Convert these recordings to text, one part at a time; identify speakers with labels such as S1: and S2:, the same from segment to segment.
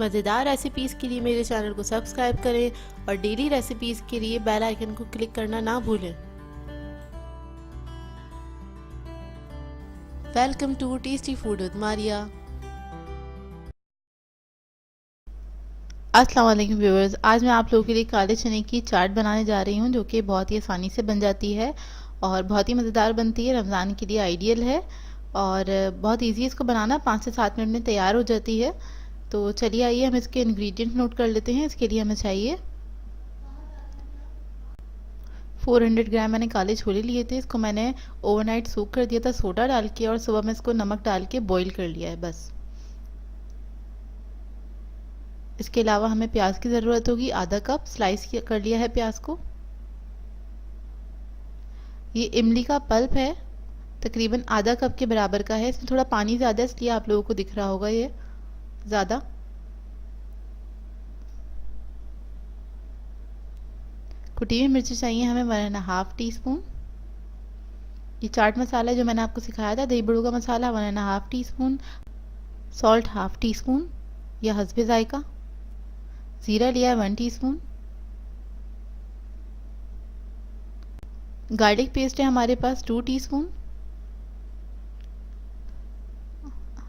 S1: मज़ेदार रेसिपीज़ के लिए मेरे चैनल को सब्सक्राइब करें और डेली रेसिपीज़ के लिए बेल आइकन को क्लिक करना ना भूलें। Welcome to tasty food with Maria. अस्सलाम वालेकुम व्यूअर्स, आज मैं आप लोगों के लिए काले चने की चाट बनाने जा रही हूँ जो कि बहुत ही आसानी से बन जाती है और बहुत ही मज़ेदार बनती है। रमज़ान के लिए आइडियल है और बहुत इजी है इसको बनाना, 5 से 7 मिनट में तैयार हो जाती है। तो चलिए आइए हम इसके इंग्रेडिएंट नोट कर लेते हैं। इसके लिए हमें चाहिए 400 ग्राम मैंने काले छोले लिए थे। इसको मैंने ओवरनाइट सोक कर दिया था सोडा डाल के और सुबह में इसको नमक डाल के बॉईल कर लिया है बस। इसके अलावा हमें प्याज की ज़रूरत होगी, आधा कप स्लाइस कर लिया है प्याज को। ये इमली का पल्प है, तकरीबन आधा कप के बराबर का है। इसमें थोड़ा पानी ज़्यादा है इसलिए आप लोगों को दिख रहा होगा ये ज़्यादा। कुटी हुई मिर्ची चाहिए हमें 1.5 टीस्पून। ये चाट मसाला जो मैंने आपको सिखाया था दही बड़ों का मसाला 1.5 टीस्पून। सॉल्ट 1/2 टीस्पून या हस्बे जायका। ज़ीरा लिया है 1 टीस्पून। गार्लिक पेस्ट है हमारे पास 2 टीस्पून।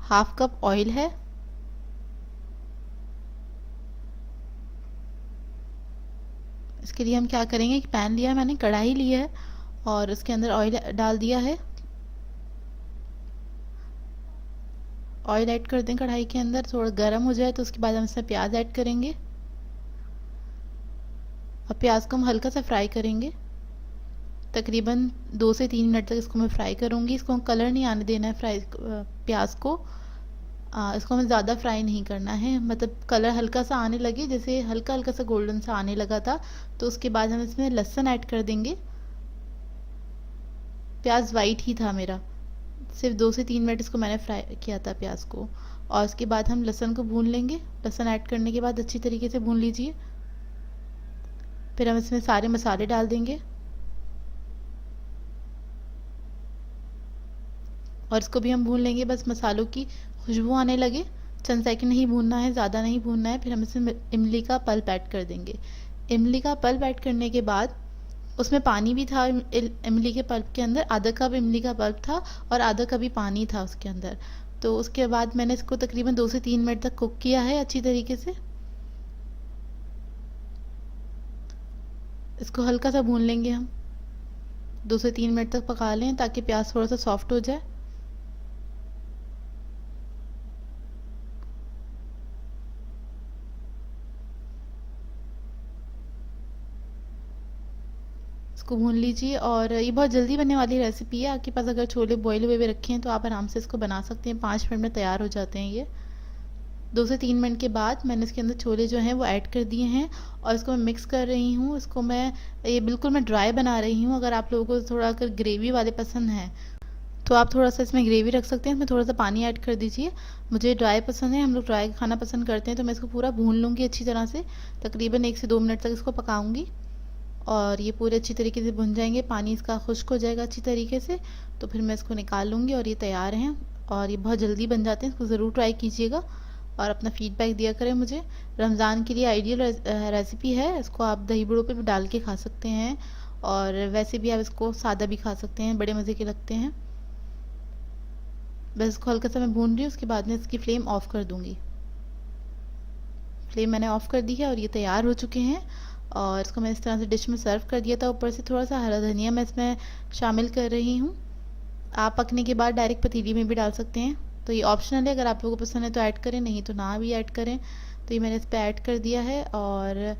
S1: हाफ कप ऑयल है। इसके लिए हम क्या करेंगे, एक पैन लिया है मैंने, कढ़ाई लिया है और उसके अंदर ऑयल डाल दिया है। ऑयल ऐड कर दें कढ़ाई के अंदर, थोड़ा गर्म हो जाए तो उसके बाद हम इसमें प्याज ऐड करेंगे और प्याज को हम हल्का सा फ्राई करेंगे। तकरीबन 2 से 3 मिनट तक इसको मैं फ्राई करूंगी। इसको हम कलर नहीं आने देना है प्याज को। इसको हमें ज़्यादा फ्राई नहीं करना है, मतलब कलर हल्का सा आने लगे, जैसे हल्का हल्का सा गोल्डन सा आने लगा था तो उसके बाद हम इसमें लहसुन ऐड कर देंगे। प्याज वाइट ही था मेरा, सिर्फ 2 से 3 मिनट इसको मैंने फ्राई किया था प्याज को। और उसके बाद हम लहसुन को भून लेंगे। लहसुन ऐड करने के बाद अच्छी तरीके से भून लीजिए। फिर हम इसमें सारे मसाले डाल देंगे और इसको भी हम भून लेंगे, बस मसालों की खुशबू आने लगे। चंद सेकंड नहीं भूनना है, ज़्यादा नहीं भूनना है। फिर हम इसमें इमली का पल्प ऐड कर देंगे। इमली का पल्प ऐड करने के बाद उसमें पानी भी था इमली के पल्प के अंदर, आधा कप इमली का पल्प था और आधा कप ही पानी था उसके अंदर। तो उसके बाद मैंने इसको तकरीबन 2 से 3 मिनट तक कुक किया है अच्छी तरीके से। इसको हल्का सा भून लेंगे हम, 2 से 3 मिनट तक पका लें ताकि प्याज थोड़ा सा सॉफ्ट हो जाए। इसको भून लीजिए और ये बहुत जल्दी बनने वाली रेसिपी है। आपके पास अगर छोले बॉयल हुए हुए रखे हैं तो आप आराम से इसको बना सकते हैं, 5 मिनट में तैयार हो जाते हैं ये। 2 से 3 मिनट के बाद मैंने इसके अंदर छोले जो हैं वो ऐड कर दिए हैं और इसको मैं मिक्स कर रही हूँ। इसको ये बिल्कुल मैं ड्राई बना रही हूँ। अगर आप लोगों को थोड़ा अगर ग्रेवी वाले पसंद हैं तो आप थोड़ा सा इसमें ग्रेवी रख सकते हैं, इसमें थोड़ा सा पानी ऐड कर दीजिए। मुझे ड्राई पसंद है, हम लोग ड्राई खाना पसंद करते हैं, तो मैं इसको पूरा भून लूँगी अच्छी तरह से। तकरीबन 1 से 2 मिनट तक इसको पकाऊंगी और ये पूरे अच्छी तरीके से भुन जाएंगे, पानी इसका खुश्क हो जाएगा अच्छी तरीके से। तो फिर मैं इसको निकाल लूँगी और ये तैयार हैं और ये बहुत जल्दी बन जाते हैं। इसको ज़रूर ट्राई कीजिएगा और अपना फीडबैक दिया करें मुझे। रमज़ान के लिए आइडियल रेसिपी है। इसको आप दही बड़ों पे भी डाल के खा सकते हैं और वैसे भी आप इसको सादा भी खा सकते हैं, बड़े मज़े के लगते हैं। बस इसको हल्का सा मैं भून रही हूँ, उसके बाद में इसकी फ्लेम ऑफ कर दूँगी। फ्लेम मैंने ऑफ कर दी है और ये तैयार हो चुके हैं और इसको मैं इस तरह से डिश में सर्व कर दिया था। ऊपर से थोड़ा सा हरा धनिया मैं इसमें शामिल कर रही हूँ। आप पकने के बाद डायरेक्ट पतीली में भी डाल सकते हैं, तो ये ऑप्शनल है। अगर आप लोगों को पसंद है तो ऐड करें, नहीं तो ना भी ऐड करें। तो ये मैंने इस पर ऐड कर दिया है और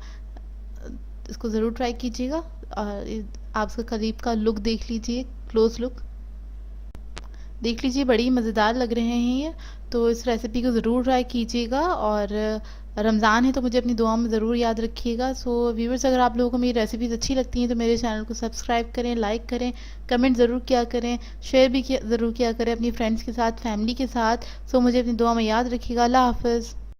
S1: इसको ज़रूर ट्राई कीजिएगा। और आप इसका करीब का लुक देख लीजिए, क्लोज लुक देख लीजिए, बड़ी मज़ेदार लग रहे हैं ये। तो इस रेसिपी को ज़रूर ट्राई कीजिएगा और रमज़ान है तो मुझे अपनी दुआ में ज़रूर याद रखिएगा। सो व्यूवर्स, अगर आप लोगों को मेरी रेसिपीज़ अच्छी लगती हैं तो मेरे चैनल को सब्सक्राइब करें, लाइक करें, कमेंट ज़रूर किया करें, शेयर भी ज़रूर किया करें अपनी फ्रेंड्स के साथ, फैमिली के साथ। सो मुझे अपनी दुआ में याद रखिएगा। अल्लाह हाफ़िज़।